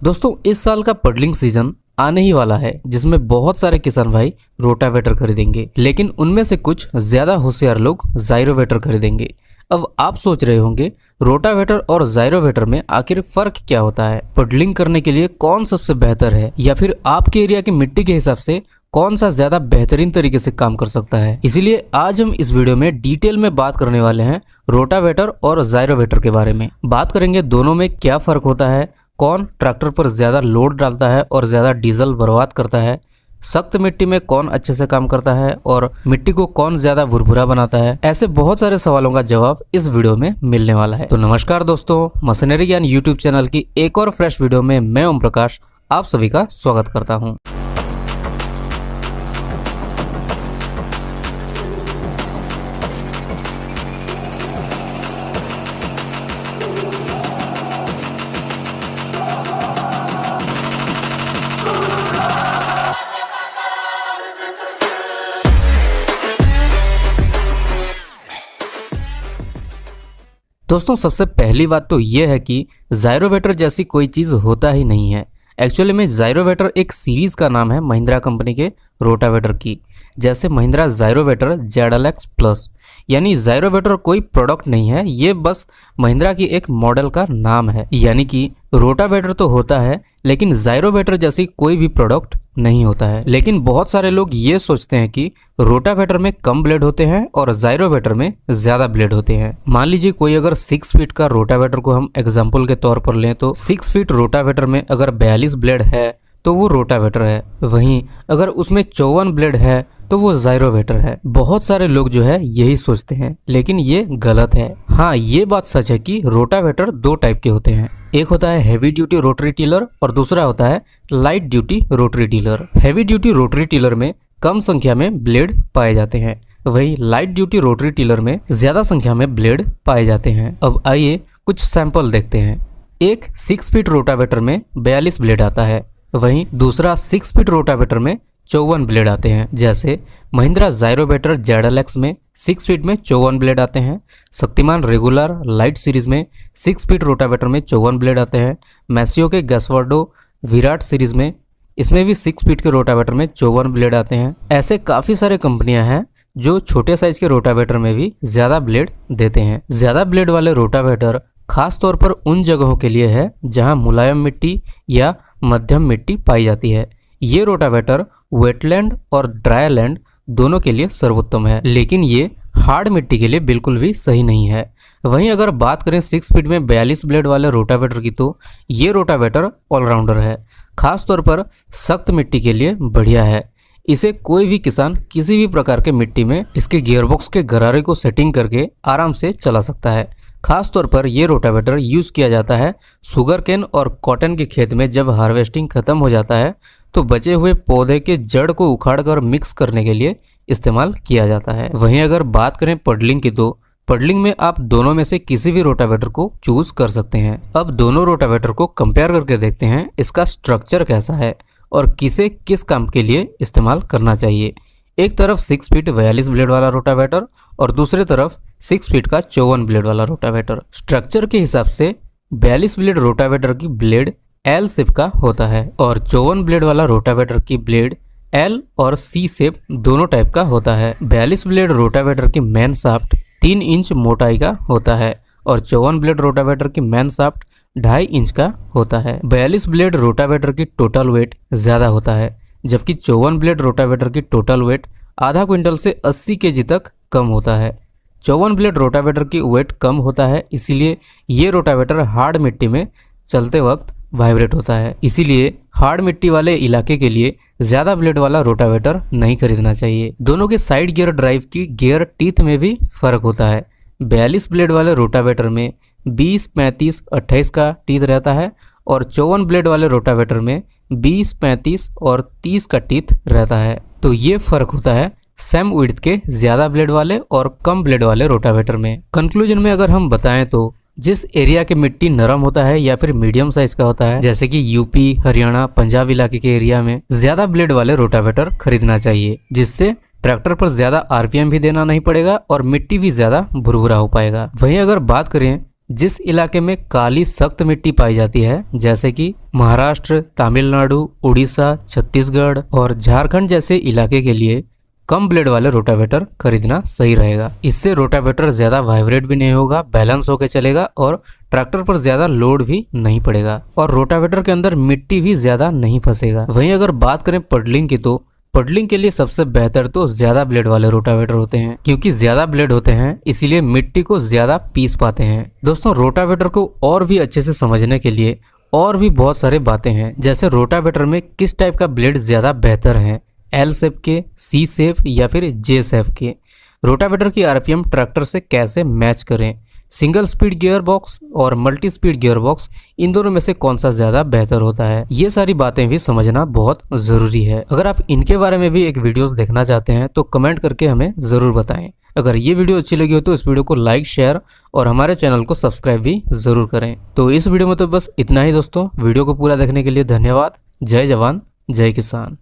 दोस्तों इस साल का पडलिंग सीजन आने ही वाला है जिसमें बहुत सारे किसान भाई रोटावेटर खरीदेंगे, लेकिन उनमें से कुछ ज्यादा होशियार लोग जायरोवेटर खरीदेंगे। अब आप सोच रहे होंगे रोटावेटर और जायरोवेटर में आखिर फर्क क्या होता है, पडलिंग करने के लिए कौन सबसे बेहतर है, या फिर आपके एरिया की मिट्टी के हिसाब से कौन सा ज्यादा बेहतरीन तरीके से काम कर सकता है। इसीलिए आज हम इस वीडियो में डिटेल में बात करने वाले हैं रोटावेटर और जायरोवेटर के बारे में। बात करेंगे दोनों में क्या फर्क होता है, कौन ट्रैक्टर पर ज्यादा लोड डालता है और ज्यादा डीजल बर्बाद करता है, सख्त मिट्टी में कौन अच्छे से काम करता है और मिट्टी को कौन ज्यादा भुरभुरा बनाता है। ऐसे बहुत सारे सवालों का जवाब इस वीडियो में मिलने वाला है। तो नमस्कार दोस्तों, मशीनरी ज्ञान यूट्यूब चैनल की एक और फ्रेश वीडियो में मैं ओम प्रकाश आप सभी का स्वागत करता हूँ। दोस्तों सबसे पहली बात तो यह है कि जायरोवेटर जैसी कोई चीज़ होता ही नहीं है। एक्चुअली में जायरोवेटर एक सीरीज़ का नाम है महिंद्रा कंपनी के रोटावेटर की। जैसे महिंद्रा जायरोवेटर ZLX प्लस, यानी जायरोवेटर कोई प्रोडक्ट नहीं है, ये बस महिंद्रा की एक मॉडल का नाम है। यानी कि रोटावेटर तो होता है लेकिन जायरोवेटर जैसी कोई भी प्रोडक्ट नहीं होता है। लेकिन बहुत सारे लोग ये सोचते हैं कि रोटावेटर में कम ब्लेड होते हैं और जायरोवेटर में ज्यादा ब्लेड होते हैं। मान लीजिए कोई अगर 6 फीट का रोटावेटर को हम एग्जांपल के तौर पर लें तो 6 फीट रोटावेटर में अगर 42 ब्लेड है तो वो रोटावेटर है, वहीं अगर उसमें 54 ब्लेड है तो वो जायरोवेटर है। बहुत सारे लोग जो है यही सोचते हैं, लेकिन ये गलत है। हाँ, ये बात सच है कि रोटावेटर दो टाइप के होते हैं। एक होता है हैवी ड्यूटी रोटरी टिलर और दूसरा होता है light duty rotary tiller. Heavy duty rotary tiller में कम संख्या में ब्लेड पाए जाते हैं, वहीं लाइट ड्यूटी रोटरी टिलर में ज्यादा संख्या में ब्लेड पाए जाते हैं। अब आइए कुछ सैंपल देखते हैं। एक 6 फीट रोटावेटर में 42 ब्लेड आता है, वहीं दूसरा 6 फीट रोटावेटर में 54 ब्लेड आते हैं। जैसे महिंद्रा जायरोवेटर ZLX में 6 फीट में 54 ब्लेड आते हैं। शक्तिमान रेगुलर लाइट सीरीज में 6 फीट रोटावेटर में 54 ब्लेड आते हैं। मैसियो के गैसवर्डो विराट सीरीज में इसमें भी 6 फीट के रोटावेटर में 54 ब्लेड आते हैं। ऐसे काफ़ी सारे कंपनियां हैं जो छोटे साइज के रोटावेटर में भी ज़्यादा ब्लेड देते हैं। ज़्यादा ब्लेड वाले रोटावेटर खास तौर पर उन जगहों के लिए है जहां मुलायम मिट्टी या मध्यम मिट्टी पाई जाती है। ये रोटावेटर वेटलैंड और ड्राई लैंड दोनों के लिए सर्वोत्तम है, लेकिन ये हार्ड मिट्टी के लिए बिल्कुल भी सही नहीं है। वहीं अगर बात करें 6 फीट में 42 ब्लेड वाले रोटावेटर की तो ये रोटावेटर ऑलराउंडर है। खास तौर पर सख्त मिट्टी के लिए बढ़िया है। इसे कोई भी किसान किसी भी प्रकार के मिट्टी में इसके गियरबॉक्स के गरारे को सेटिंग करके आराम से चला सकता है। खास तौर पर यह रोटावेटर यूज किया जाता है शुगर केन और कॉटन के खेत में। जब हार्वेस्टिंग खत्म हो जाता है तो बचे हुए पौधे के जड़ को उखाड़कर मिक्स करने के लिए इस्तेमाल किया जाता है। वहीं अगर बात करें पडलिंग की तो पडलिंग में आप दोनों में से किसी भी रोटावेटर को चूज कर सकते हैं। अब दोनों रोटावेटर को कंपेयर करके देखते हैं इसका स्ट्रक्चर कैसा है और किसे किस काम के लिए इस्तेमाल करना चाहिए। एक तरफ 6 फीट 42 ब्लेड वाला रोटावेटर और दूसरी तरफ 6 फीट का 54 ब्लेड वाला रोटावेटर। स्ट्रक्चर के हिसाब से 42 ब्लेड रोटावेटर की ब्लेड L शेप का होता है और 54 ब्लेड वाला रोटावेटर की ब्लेड L और C शेप दोनों टाइप का होता है। 42 ब्लेड रोटावेटर की मैन शाफ्ट 3 इंच मोटाई का होता है और 54 ब्लेड रोटावेटर की मैन शाफ्ट 2.5 इंच का होता है। 42 ब्लेड रोटावेटर की टोटल वेट ज्यादा होता है, जबकि 54 ब्लेड रोटावेटर की टोटल वेट आधा क्विंटल से 80 kg तक कम होता है। 54 ब्लेड रोटावेटर की वेट कम होता है, इसीलिए ये रोटावेटर हार्ड मिट्टी में चलते वक्त वाइब्रेट होता है। इसीलिए हार्ड मिट्टी वाले इलाके के लिए ज्यादा ब्लेड वाला रोटावेटर नहीं खरीदना चाहिए। दोनों के साइड गियर ड्राइव की गियर टीथ में भी फर्क होता है। 42 ब्लेड वाले रोटावेटर में 20, 35, 28 का टीथ रहता है और 54 ब्लेड वाले रोटावेटर में 20, 35 और 30 का टीथ रहता है। तो ये फर्क होता है सेम विड्थ के ज्यादा ब्लेड वाले और कम ब्लेड वाले रोटावेटर में। कंक्लूजन में अगर हम बताएं तो जिस एरिया के मिट्टी नरम होता है या फिर मीडियम साइज का होता है, जैसे कि यूपी, हरियाणा, पंजाब इलाके के एरिया में ज्यादा ब्लेड वाले रोटावेटर खरीदना चाहिए, जिससे ट्रैक्टर पर ज्यादा आरपीएम भी देना नहीं पड़ेगा और मिट्टी भी ज्यादा भुरभुरा हो पाएगा। वहीं अगर बात करें जिस इलाके में काली सख्त मिट्टी पाई जाती है जैसे कि महाराष्ट्र, तमिलनाडु, उड़ीसा, छत्तीसगढ़ और झारखंड जैसे इलाके के लिए कम ब्लेड वाले रोटावेटर खरीदना सही रहेगा। इससे रोटावेटर ज्यादा वाइब्रेट भी नहीं होगा, बैलेंस होकर चलेगा और ट्रैक्टर पर ज्यादा लोड भी नहीं पड़ेगा और रोटावेटर के अंदर मिट्टी भी ज्यादा नहीं फंसेगा। वहीं अगर बात करें पडलिंग की, तो पडलिंग के लिए सबसे बेहतर तो ज्यादा ब्लेड वाले रोटावेटर होते हैं, क्योंकि ज्यादा ब्लेड होते हैं इसीलिए मिट्टी को ज्यादा पीस पाते हैं। दोस्तों, रोटावेटर को और भी अच्छे से समझने के लिए और भी बहुत सारे बातें हैं, जैसे रोटावेटर में किस टाइप का ब्लेड ज्यादा बेहतर है, एल शेप के, सी शेप या फिर जे शेप के। रोटावेटर की आरपीएम ट्रैक्टर से कैसे मैच करें, सिंगल स्पीड गियर बॉक्स और मल्टी स्पीड गियर बॉक्स, इन दोनों में से कौन सा ज्यादा बेहतर होता है, ये सारी बातें भी समझना बहुत जरूरी है। अगर आप इनके बारे में भी एक वीडियोस देखना चाहते हैं तो कमेंट करके हमें जरूर बताएं। अगर ये वीडियो अच्छी लगी हो तो इस वीडियो को लाइक, शेयर और हमारे चैनल को सब्सक्राइब भी जरूर करें। तो इस वीडियो में तो बस इतना ही दोस्तों। वीडियो को पूरा देखने के लिए धन्यवाद। जय जवान, जय किसान।